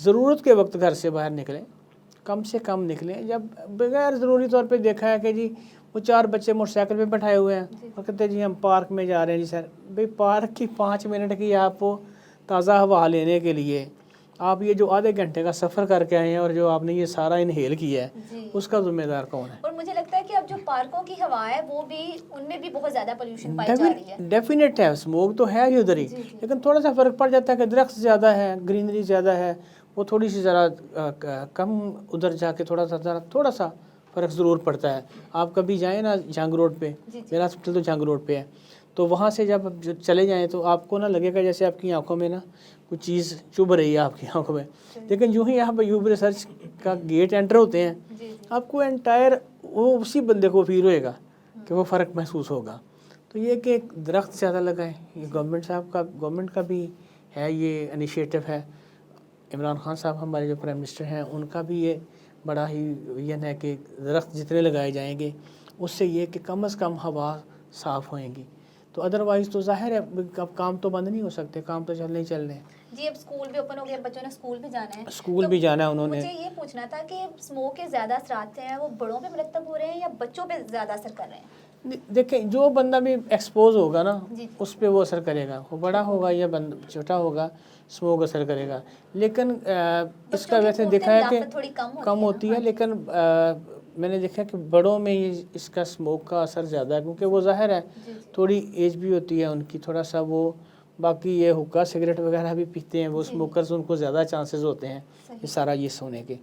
ضرورت کے وقت گھر سے باہر نکلیں، کم سے کم نکلیں. جب بغیر ضروری طور پہ دیکھا ہے کہ جی وہ 4 بچے موٹر سائیکل پہ بٹھائے ہوئے ہیں اور کہتے ہیں جی ہم پارک میں جا رہے ہیں. جی سر بھائی پارک کی 5 منٹ کی آپ وہ تازہ ہوا لینے کے لیے آپ یہ جو آدھے گھنٹے کا سفر کر کے آئے ہیں اور جو آپ نے یہ سارا انہیل کیا ہے اس کا ذمہ دار کون ہے؟ اور مجھے لگتا ہے کہ اب جو پارکوں کی ہوا ہے وہ بھی ان میں بھی بہت زیادہ پولیوشن پائی جا رہی ہے. ڈیفینیٹ ہے، اسموگ تو ہے ہی ادھر ہی، لیکن تھوڑا سا فرق پڑ جاتا ہے کہ درخت زیادہ ہے، گرینری زیادہ ہے، وہ تھوڑی سی ذرا کم ادھر جا کے تھوڑا سا فرق ضرور پڑتا ہے. آپ کبھی جائیں نا جھنگ روڈ پہ، میرا ہاسپٹل تو جھنگ روڈ پہ ہے، تو وہاں سے جب چلے جائیں تو آپ کو نہ لگے گا جیسے آپ کی آنکھوں میں نا کچھ چیز چبھ رہی ہے آپ کی آنکھوں میں. لیکن جو ہی یہاں پہ یوب ریسرچ کا گیٹ انٹر ہوتے ہیں آپ کو انٹائر وہ اسی بندے کو فیل ہوئے گا کہ وہ فرق محسوس ہوگا. تو یہ کہ درخت زیادہ لگائیں، یہ گورنمنٹ کا بھی ہے، یہ انیشیٹو ہے. عمران خان صاحب ہمارے جو پرائم منسٹر ہیں ان کا بھی یہ بڑا ہی ویژن ہے کہ درخت جتنے لگائے جائیں گے اس سے یہ کہ کم از کم ہوا صاف ہوئیں گی. تو ادروائز تو ظاہر ہے اب کام تو بند نہیں ہو سکتے، کام تو چلنے ہی چلنے ہیں. جی اب اسکول بھی اوپن ہو گیا، بچوں نے اسکول بھی جانا ہے. اسکول بھی جانا ہے انہوں نے. مجھے یہ پوچھنا تھا کہ اسموک کے زیادہ اثرات ہیں وہ بڑوں پہ مرتب ہو رہے ہیں یا بچوں پہ زیادہ اثر کر رہے ہیں؟ دیکھیں جو بندہ بھی ایکسپوز ہوگا نا اس پہ وہ اثر کرے گا، وہ بڑا ہوگا یا چھوٹا ہوگا اسموک اثر کرے گا. لیکن اس کا ویسے دیکھا ہے کہ کم ہوتی ہے، لیکن میں نے دیکھا کہ بڑوں میں اس کا اسموک کا اثر زیادہ ہے کیونکہ وہ ظاہر ہے تھوڑی ایج بھی ہوتی ہے ان کی، تھوڑا سا وہ باقی یہ حقہ سگریٹ وغیرہ بھی پیتے ہیں وہ اسموکرز، ان کو زیادہ چانسز ہوتے ہیں یہ سارا یہ ہونے کے.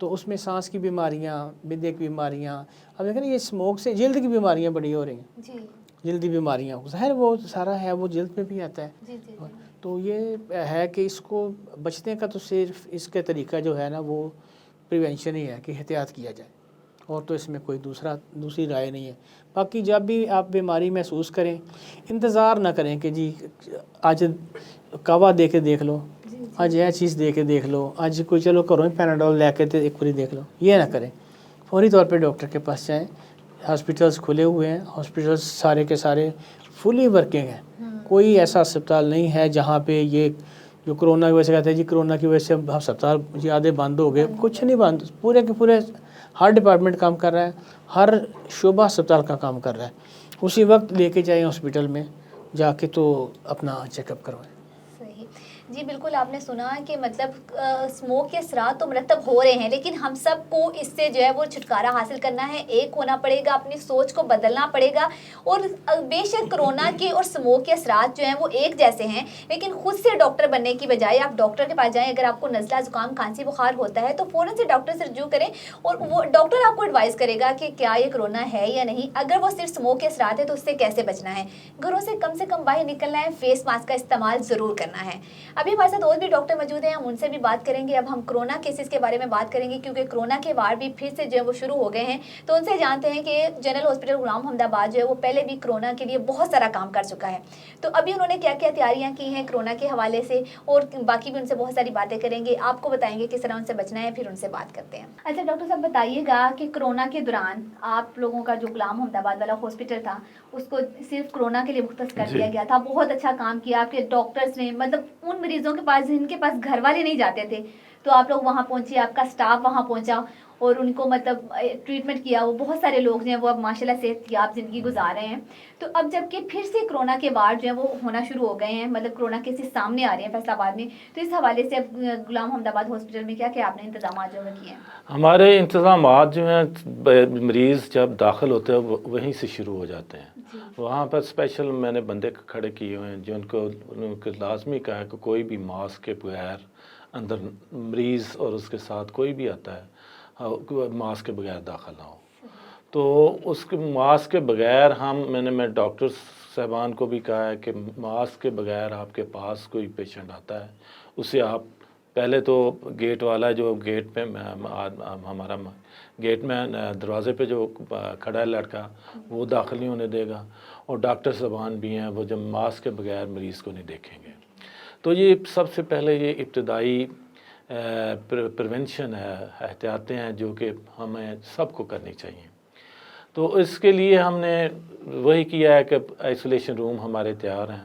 تو اس میں سانس کی بیماریاں، معدے کی بیماریاں، اب دیکھیں نا یہ اسموک سے جلد کی بیماریاں بڑی ہو رہی ہیں. جلدی بیماریاں ظاہر وہ سارا ہے وہ جلد پہ بھی آتا ہے. تو یہ ہے کہ اس کو بچنے کا تو صرف اس کا طریقہ جو ہے نا وہ پریونشن ہی ہے کہ احتیاط کیا جائے، اور تو اس میں کوئی دوسری رائے نہیں ہے. باقی جب بھی آپ بیماری محسوس کریں انتظار نہ کریں کہ جی آج کعوہ دے کے دیکھ لو، آج یہ چیز دے کے دیکھ لو، آج کوئی چلو کرو پیناڈول لے کے ایک باری دیکھ لو، یہ نہ کریں. فوری طور پہ ڈاکٹر کے پاس جائیں. ہاسپٹلس کھلے ہوئے ہیں، ہاسپٹلس سارے کے سارے فلی ورکنگ ہیں. کوئی ایسا اسپتال نہیں ہے جہاں پہ یہ جو کرونا کی وجہ سے کہتے ہیں جی کرونا کی وجہ سے ہسپتال جی آدھے بند ہو گئے. کچھ نہیں بند، پورے کے پورے ہر ڈپارٹمنٹ کام کر رہا ہے، ہر شعبہ اسپتال کا کام کر رہا ہے. اسی وقت لے کے جائیں ہاسپٹل میں جا کے تو اپنا چیک اپ کروائیں. جی بالکل آپ نے سنا کہ مطلب اسموک کے اثرات تو مرتب ہو رہے ہیں، لیکن ہم سب کو اس سے جو ہے وہ چھٹکارا حاصل کرنا ہے، ایک ہونا پڑے گا، اپنی سوچ کو بدلنا پڑے گا. اور بے شک کرونا کے اور اسموک کے اثرات جو ہیں وہ ایک جیسے ہیں، لیکن خود سے ڈاکٹر بننے کی بجائے آپ ڈاکٹر کے پاس جائیں. اگر آپ کو نزلہ زکام کھانسی بخار ہوتا ہے تو فوراً سے ڈاکٹر سے رجوع کریں اور وہ ڈاکٹر آپ کو ایڈوائز کرے گا کہ کیا یہ کرونا ہے یا نہیں. اگر وہ صرف اسموک کے اثرات ہیں تو اس سے کیسے بچنا ہے. گھروں سے کم باہر نکلنا ہے، فیس ماسک کا استعمال ضرور کرنا ہے. ابھی ہمارے ساتھ اور بھی ڈاکٹر موجود ہیں، ہم ان سے بھی بات کریں گے. اب ہم کرونا کیسز کے بارے میں بات کریں گے کیونکہ کرونا کے وار بھی پھر سے جو ہے وہ شروع ہو گئے ہیں. تو ان سے جانتے ہیں کہ جنرل ہاسپٹل غلام محمد آباد جو ہے وہ پہلے بھی کرونا کے لیے بہت سارا کام کر چکا ہے. تو ابھی انہوں نے کیا کیا تیاریاں کی ہیں کرونا کے حوالے سے، اور باقی بھی ان سے بہت ساری باتیں کریں گے، آپ کو بتائیں گے کس طرح ان سے بچنا ہے، پھر ان سے بات کرتے ہیں. اچھا ڈاکٹر صاحب بتائیے گا کہ کرونا کے دوران آپ لوگوں کا جو غلام محمد آباد والا ہاسپٹل تھا اس کو صرف کرونا کے لیے مختص کر دیا گیا تھا. بہت اچھا کام کیا آپ کے ڈاکٹرز نے، مطلب ان مریضوں کے پاس جن کے پاس گھر والے نہیں جاتے تھے تو آپ لوگ وہاں پہنچے، آپ کا سٹاف وہاں پہنچا اور ان کو مطلب ٹریٹمنٹ کیا. وہ بہت سارے لوگ جو ہیں وہ اب ماشاءاللہ صحت یاب زندگی گزار رہے ہیں. تو اب جب کہ پھر سے کرونا کے وار جو ہے وہ ہونا شروع ہو گئے ہیں، مطلب کرونا کیسز سامنے آ رہے ہیں فیصل آباد میں، تو اس حوالے سے اب غلام محمد آباد ہاسپٹل میں کیا کیا آپ نے انتظامات جو کیے ہیں؟ ہمارے انتظامات جو ہیں مریض جب داخل ہوتے ہیں وہیں سے شروع ہو جاتے ہیں. وہاں پر اسپیشل میں نے بندے کھڑے کیے ہوئے ہیں جن کو لازمی کہا ہے کہ کوئی بھی ماسک کے بغیر اندر مریض اور اس کے ساتھ کوئی بھی آتا ہے ماسک کے بغیر داخل نہ ہو. تو اس کے ماسک کے بغیر میں ڈاکٹر صاحبان کو بھی کہا ہے کہ ماسک کے بغیر آپ کے پاس کوئی پیشنٹ آتا ہے اسے آپ پہلے تو گیٹ والا جو گیٹ پہ ہمارا گیٹ میں دروازے پہ جو کھڑا ہے لڑکا وہ داخل نہیں ہونے دے گا، اور ڈاکٹر صاحبان بھی ہیں وہ جب ماسک کے بغیر مریض کو نہیں دیکھیں گے. تو یہ سب سے پہلے یہ ابتدائی پریونشن ہے، احتیاطیں ہیں جو کہ ہمیں سب کو کرنی چاہیے. تو اس کے لیے ہم نے وہی کیا ہے کہ آئسولیشن روم ہمارے تیار ہیں.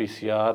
PCR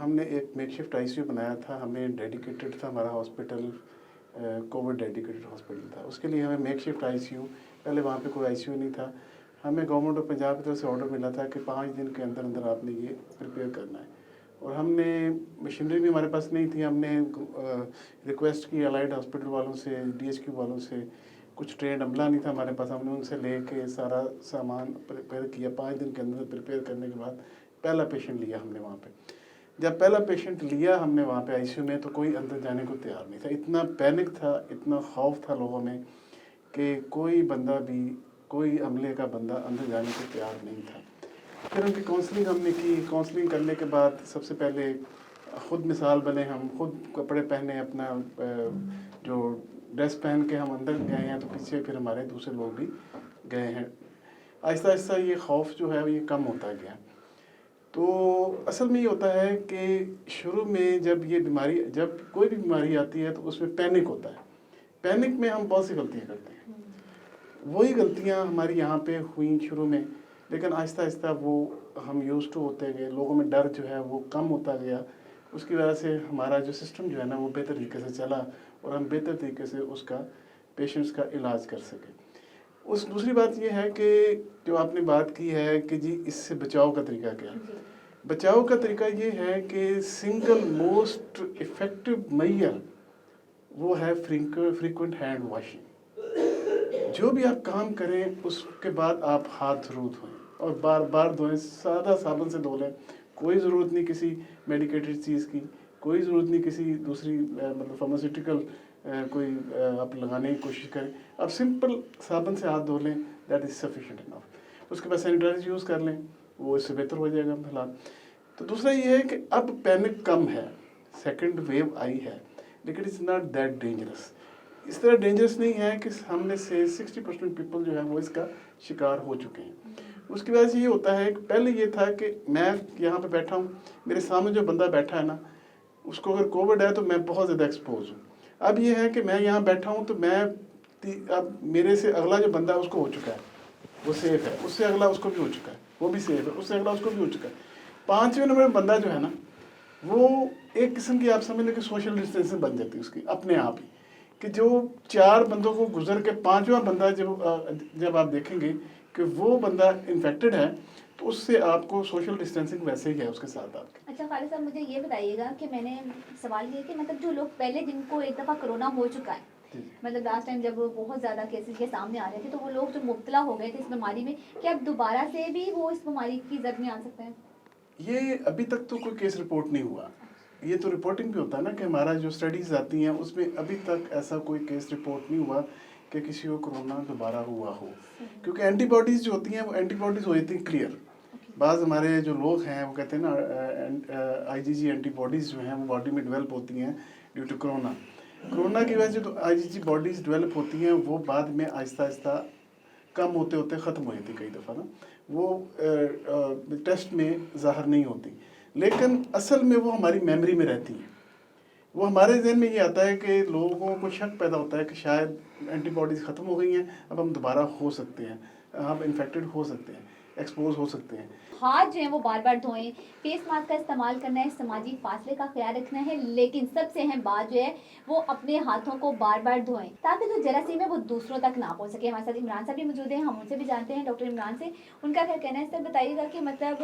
ہم نے ایک میک شفٹ ICU بنایا تھا. ہمیں ڈیڈیکیٹڈ تھا ہمارا ہاسپٹل, کووڈ ڈیڈیکیٹڈ ہاسپٹل تھا. اس کے لیے ہمیں میک شفٹ ICU, پہلے وہاں پہ کوئی ICU نہیں تھا. ہمیں گورنمنٹ آف پنجاب کی طرف سے آرڈر ملا تھا کہ 5 دن کے اندر اندر آپ نے یہ پریپیئر کرنا ہے. اور ہم نے مشینری بھی ہمارے پاس نہیں تھی. ہم نے ریکویسٹ کی الائڈ ہاسپٹل والوں سے, DHQ والوں سے. کچھ ٹرینڈ عملہ نہیں تھا ہمارے پاس. ہم نے ان سے لے کے سارا سامان پریپیئر کیا. 5 دن کے اندر پریپیئر کرنے کے بعد پہلا پیشنٹ لیا ہم نے وہاں پہ. جب پہلا پیشنٹ لیا ہم نے وہاں پہ ICU میں, تو کوئی اندر جانے کو تیار نہیں تھا. اتنا پینک تھا, اتنا خوف تھا لوگوں میں کہ کوئی بندہ بھی, کوئی عملے کا بندہ اندر جانے کو تیار نہیں تھا. پھر ان کی کاؤنسلنگ ہم نے کی. کاؤنسلنگ کرنے کے بعد سب سے پہلے خود مثال بنے, ہم خود کپڑے پہنے, اپنا جو ڈریس پہن کے ہم اندر گئے ہیں, تو پیچھے پھر ہمارے دوسرے لوگ بھی گئے ہیں. آہستہ آہستہ یہ خوف جو ہے یہ کم ہوتا گیا. تو اصل میں یہ ہوتا ہے کہ شروع میں جب یہ بیماری, جب کوئی بھی بیماری آتی ہے تو اس میں پینک ہوتا ہے. پینک میں ہم بہت سی غلطیاں کرتے ہیں. وہی غلطیاں ہماری یہاں پہ ہوئیں شروع میں, لیکن آہستہ آہستہ وہ ہم یوز ٹو ہوتے گئے. لوگوں میں ڈر جو ہے وہ کم ہوتا گیا. اس کی وجہ سے ہمارا جو سسٹم جو ہے نا وہ بہتر طریقے سے چلا, اور ہم بہتر طریقے سے اس کا پیشنٹس کا علاج کر سکیں. اس دوسری بات یہ ہے کہ جو آپ نے بات کی ہے کہ جی اس سے بچاؤ کا طریقہ کیا ہے. بچاؤ کا طریقہ یہ ہے کہ سنگل موسٹ افیکٹو میئر وہ ہے فریکوینٹ ہینڈ واشنگ. جو بھی آپ کام کریں اس کے بعد آپ ہاتھ ضرور دھوئیں, اور بار بار دھوئیں. سادہ صابن سے دھو لیں. کوئی ضرورت نہیں کسی میڈیکیٹڈ چیز کی, کوئی ضرورت نہیں کسی دوسری مطلب فارماسیوٹیکل کوئی آپ لگانے کی کوشش کریں. آپ سمپل صابن سے ہاتھ دھو لیں, دیٹ از سفیشینٹ انف. اس کے بعد سینیٹائزر یوز کر لیں, وہ اس سے بہتر ہو جائے گا حالات. تو دوسرا یہ ہے کہ اب پینک کم ہے, سیکنڈ ویو آئی ہے, لیکن اٹس ناٹ دیٹ ڈینجرس. اس طرح ڈینجرس نہیں ہے کہ ہم نے سے 60% پیپل جو ہے وہ اس کا شکار ہو چکے ہیں. اس کی وجہ سے یہ ہوتا ہے کہ پہلے یہ تھا کہ میں یہاں پہ بیٹھا ہوں, میرے سامنے جو بندہ بیٹھا ہے نا, اس کو اگر کووڈ ہے تو میں بہت زیادہ ایکسپوز ہوں. اب یہ ہے کہ میں یہاں بیٹھا ہوں تو میں اب میرے سے اگلا جو بندہ ہے اس کو ہو چکا ہے, وہ سیف ہے. اس سے اگلا اس کو بھی ہو چکا ہے, وہ بھی سیف ہے. اس سے اگلا اس کو بھی ہو چکا ہے. 5ویں نمبر بندہ جو ہے نا, وہ ایک قسم کی آپ سمجھ لیں کہ سوشل ڈسٹینسنگ بن جاتی ہے اس کی اپنے آپ ہی, کہ جو 4 بندوں کو گزر کے 5واں بندہ جب آپ دیکھیں گے کہ وہ بندہ انفیکٹڈ ہے, تو اس سے آپ کو سوشل ڈسٹینسنگ ویسے ہی ہے اس کے ساتھ آپ کے. اچھا خالد صاحب, مجھے یہ بتائیے گا کہ میں نے سوال یہ کہ مطلب جو لوگ پہلے جن کو ایک دفعہ کرونا ہو چکا ہے, مطلب لاسٹ ٹائم جب بہت زیادہ کیسز کے سامنے آ رہے تھے, تو وہ لوگ جو مبتلا ہو گئے تھے اس بیماری میں, کیا اب دوبارہ سے بھی وہ اس بیماری کی زد میں آ سکتے ہیں؟ یہ ابھی تک تو کوئی کیس رپورٹ نہیں ہوا. یہ تو رپورٹنگ بھی ہوتا ہے نا کہ ہمارا جو اسٹڈیز آتی ہیں اس میں ابھی تک ایسا کوئی کیس رپورٹ نہیں ہوا کہ کسی کو کرونا دوبارہ ہوا ہو. کیونکہ اینٹی باڈیز جو ہوتی ہیں وہ اینٹی باڈیز ہو جاتی ہیں کلیئر. بعض ہمارے جو لوگ ہیں وہ کہتے ہیں نا IgG اینٹی باڈیز جو ہیں وہ باڈی میں ڈیولپ ہوتی ہیں ڈیو ٹو کرونا. کرونا کی وجہ سے جو IgG باڈیز ڈیولپ ہوتی ہیں وہ بعد میں آہستہ آہستہ کم ہوتے ہوتے ختم ہو جاتی کئی دفعہ نا, وہ ٹیسٹ میں ظاہر نہیں ہوتی, لیکن اصل میں وہ ہماری میموری میں رہتی ہیں. وہ ہمارے ذہن میں یہ آتا ہے کہ لوگوں کو شک پیدا ہوتا ہے کہ شاید اینٹی باڈیز ختم ہو گئی ہیں, اب ہم دوبارہ ہو سکتے ہیں, ہم انفیکٹڈ ہو سکتے ہیں, ایکسپوز ہو سکتے ہیں. ہاتھ جو ہیں وہ بار بار دھوئیں, فیس ماسک کا استعمال کرنا ہے, سماجی فاصلے کا خیال رکھنا ہے, لیکن سب سے اہم بات جو ہے وہ اپنے ہاتھوں کو بار بار دھوئیں تاکہ جو جراثیم ہے وہ دوسروں تک نہ پہنچ سکے. ہمارے ساتھ عمران صاحب بھی موجود ہیں, ہم ان سے بھی جانتے ہیں, ڈاکٹر عمران سے. ان کا کیا کہنا ہے سر, بتائیے گا کہ مطلب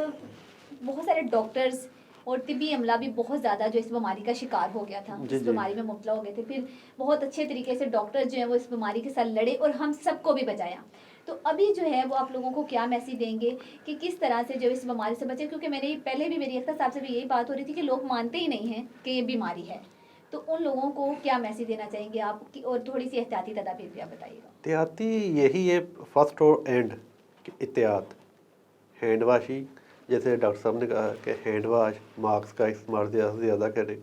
بہت سارے ڈاکٹرز اور طبی عملہ بھی بہت زیادہ جو اس بیماری کا شکار ہو گیا تھا, اس بیماری میں مبتلا ہو گئے تھے. پھر بہت اچھے طریقے سے ڈاکٹر جو ہیں وہ اس بیماری کے ساتھ لڑے اور ہم سب کو بھی بچایا. تو ابھی جو ہے وہ آپ لوگوں کو کیا میسیج دیں گے کہ کس طرح سے جو اس بیماری سے بچے؟ کیونکہ میں نے پہلے بھی میری اختر صاحب سے بھی یہی بات ہو رہی تھی کہ لوگ مانتے ہی نہیں ہیں کہ یہ بیماری ہے. تو ان لوگوں کو کیا میسیج دینا چاہیں گے آپ, اور تھوڑی سی احتیاطی تدابیر بھی آپ بتائیے گا. احتیاطی یہی ہے فرسٹ اور اینڈ, احتیاط, ہینڈ واشنگ, جیسے ڈاکٹر صاحب نے کہا کہ ہینڈ واش, ماسک کا استعمال زیادہ سے زیادہ کریں.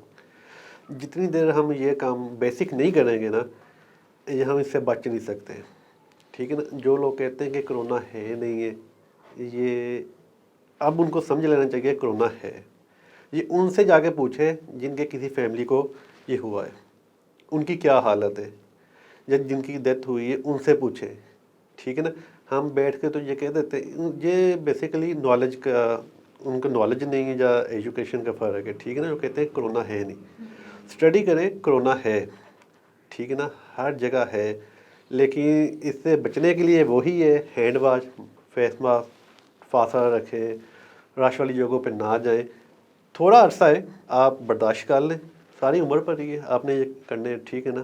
جتنی دیر ہم یہ کام بیسک نہیں کریں گے نا, یہ ہم اس سے بچ نہیں سکتے, ٹھیک ہے نا. جو لوگ کہتے ہیں کہ کرونا ہے نہیں ہے, یہ اب ان کو سمجھ لینا چاہیے کہ کرونا ہے. یہ ان سے جا کے پوچھیں جن کے کسی فیملی کو یہ ہوا ہے, ان کی کیا حالت ہے, یا جن کی ڈیتھ ہوئی ہے ان سے پوچھیں, ٹھیک ہے نا. ہم بیٹھ کے تو یہ کہہ دیتے ہیں, یہ بیسیکلی نالج کا ان کو نالج نہیں ہے یا ایجوکیشن کا فرق ہے، ٹھیک ہے نا، جو کہتے ہیں کرونا ہے نہیں، اسٹڈی کریں، کرونا ہے، ٹھیک ہے نا، ہر جگہ ہے، لیکن اس سے بچنے کے لیے وہی ہے ہینڈ واش، فیس ماسک، فاصلہ رکھیں، رش والی جگہوں پہ نہ جائیں، تھوڑا عرصہ ہے آپ برداشت کر لیں، ساری عمر پر ہی ہے آپ نے یہ کرنے، ٹھیک ہے نا،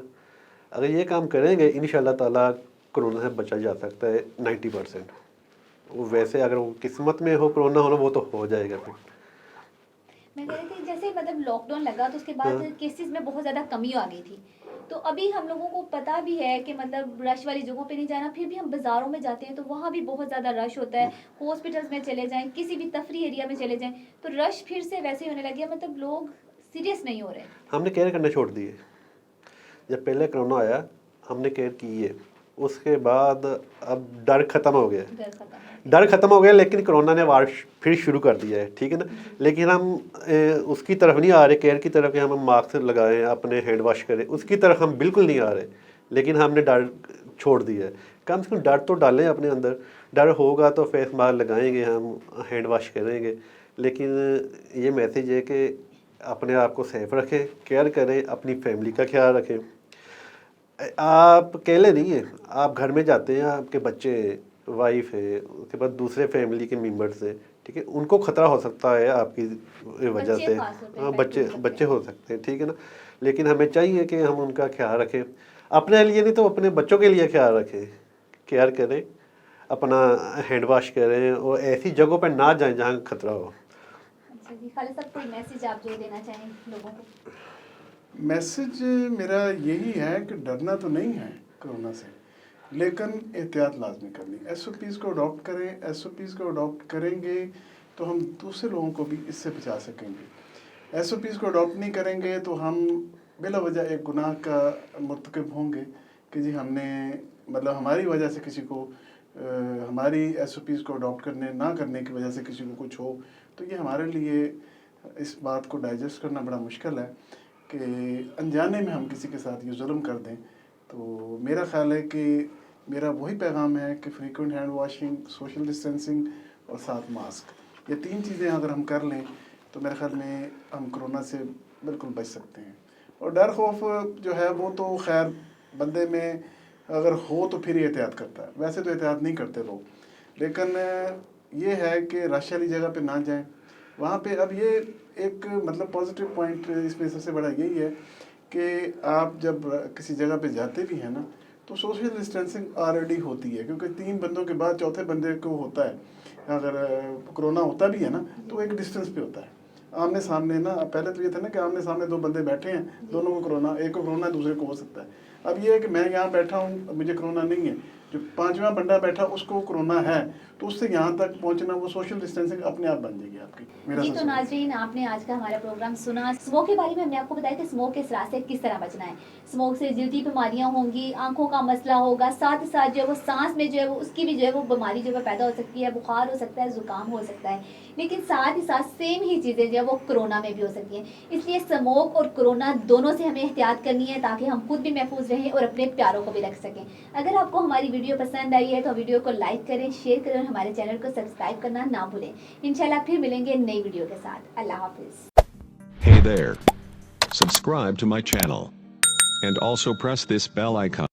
اگر یہ کام کریں گے انشاءاللہ تعالیٰ کرونا سے بچا جا سکتا ہے 90%۔ وہ ویسے اگر وہ قسمت میں ہو کرونا ہونا وہ تو ہو جائے گا پھر۔ میں کہہ رہی تھی جیسے مطلب لاک ڈاؤن لگا تو اس کے بعد کیسز میں بہت زیادہ کمی آ گئی تھی، تو ابھی ہم لوگوں کو پتہ بھی ہے کہ مطلب رش والی جگہوں پہ نہیں جانا، پھر بھی ہم بازاروں میں جاتے ہیں تو وہاں بھی بہت زیادہ رش ہوتا ہے، ہاسپٹلس میں چلے جائیں، کسی بھی تفریح ایریا میں چلے جائیں تو رش پھر سے ویسے ہی ہونے لگے، مطلب لوگ سیریس نہیں ہو رہے۔ ہم نے کیئر کرنا چھوڑ دیے، جب پہلے کرونا آیا ہم نے کیئر کی ہے، اس کے بعد اب ڈر ختم ہو گیا، ڈر ختم ہو گیا، لیکن کرونا نے وار پھر شروع کر دیا ہے، ٹھیک ہے نا، لیکن ہم اس کی طرف نہیں آ رہے کیئر کی طرف کہ ہم ماسک لگائیں، اپنے ہینڈ واش کریں، اس کی طرف ہم بالکل نہیں آ رہے، لیکن ہم نے ڈر چھوڑ دیا ہے۔ کم سے کم ڈر تو ڈالیں اپنے اندر، ڈر ہوگا تو فیس ماسک لگائیں گے، ہم ہینڈ واش کریں گے، لیکن یہ میسیج ہے کہ اپنے آپ کو سیف رکھیں، کیئر کریں، اپنی فیملی کا خیال رکھیں۔ آپ اکیلے نہیں ہیں، آپ گھر میں جاتے ہیں، آپ کے بچے، وائف ہے، اس کے بعد دوسرے فیملی کے ممبرس ہیں، ٹھیک ہے، ان کو خطرہ ہو سکتا ہے آپ کی وجہ سے، ہاں بچے ہو سکتے ہیں، ٹھیک ہے نا، لیکن ہمیں چاہیے کہ ہم ان کا خیال رکھیں، اپنے لیے نہیں تو اپنے بچوں کے لیے خیال رکھیں، کیئر کریں، اپنا ہینڈ واش کریں اور ایسی جگہوں پہ نہ جائیں جہاں خطرہ ہو۔ اچھا جی، خالد صاحب کوئی میسیج آپ جو دینا چاہیں لوگوں کو؟ میسیج میرا یہی ہے کہ ڈرنا تو نہیں ہے کرونا سے، لیکن احتیاط لازمی کرنی، ایس او پیز کو اڈاپٹ کریں، ایس او پیز کو اڈاپٹ کریں گے تو ہم دوسرے لوگوں کو بھی اس سے بچا سکیں گے۔ ایس او پیز کو اڈاپٹ نہیں کریں گے تو ہم بلا وجہ ایک گناہ کا مرتکب ہوں گے کہ جی ہم نے مطلب ہماری وجہ سے کسی کو ہماری ایس او پیز کو اڈاپٹ نہ کرنے کی وجہ سے کسی کو کچھ ہو، تو یہ ہمارے لیے اس بات کو ڈائجسٹ کرنا بڑا مشکل ہے کہ انجانے میں ہم کسی کے ساتھ یہ ظلم کر دیں۔ تو میرا خیال ہے کہ میرا وہی پیغام ہے کہ frequent hand washing, social distancing اور ساتھ ماسک، یہ تین چیزیں اگر ہم کر لیں تو میرے خیال میں ہم کرونا سے بالکل بچ سکتے ہیں۔ اور ڈر خوف جو ہے وہ تو خیر بندے میں اگر ہو تو پھر ہی احتیاط کرتا ہے، ویسے تو احتیاط نہیں کرتے لوگ، لیکن یہ ہے کہ رش والی جگہ پہ نہ جائیں وہاں پہ۔ اب یہ ایک مطلب پازیٹیو پوائنٹ اس میں سب سے بڑا یہی ہے کہ آپ جب کسی جگہ پہ جاتے بھی ہیں نا تو سوشل ڈسٹینسنگ آلریڈی ہوتی ہے، کیونکہ 3 بندوں کے بعد چوتھے بندے کو ہوتا ہے، اگر کرونا ہوتا بھی ہے نا تو ایک ڈسٹینس پہ ہوتا ہے، آمنے سامنے نا۔ پہلے تو یہ تھا نا کہ آمنے سامنے 2 بندے بیٹھے ہیں، دونوں کو کرونا، ایک کو کرونا دوسرے کو ہو سکتا ہے۔ اب یہ ہے کہ میں یہاں بیٹھا ہوں، مجھے کرونا نہیں ہے، جو 5واں بندہ بیٹھا اس کو کرونا ہے، تو اس سے یہاں تک پہنچنا وہ سوشل ڈسٹینسنگ اپنے آپ بن جائے گی آپ کی۔ جی تو ناظرین، آپ نے آج کا ہمارا پروگرام سنا، اسموک کے بارے میں ہم نے آپ کو بتایا کہ اسموک کے اثرات سے کس طرح بچنا ہے۔ اسموک سے جلدی بیماریاں ہوں گی، آنکھوں کا مسئلہ ہوگا، ساتھ ہی ساتھ جو ہے وہ سانس میں جو ہے وہ اس کی بھی جو ہے وہ بیماری جو ہے پیدا ہو سکتی ہے، بخار ہو سکتا ہے، زکام ہو سکتا ہے، لیکن ساتھ ہی ساتھ سیم ہی چیزیں جو ہے وہ کرونا میں بھی ہو سکتی ہیں۔ اس لیے اسموک اور کرونا دونوں سے ہمیں احتیاط کرنی ہے تاکہ ہم خود بھی محفوظ رہیں اور اپنے پیاروں کو بھی رکھ سکیں۔ اگر آپ کو ہماری ویڈیو پسند آئی ہے تو ویڈیو کو لائک کریں، شیئر کریں اور ہمارے چینل کو سبسکرائب کرنا نہ بھولیں۔ انشاءاللہ پھر ملیں گے نئی ویڈیو کے ساتھ۔ اللہ حافظ۔ Hey there. Subscribe to my channel. And also press this bell icon.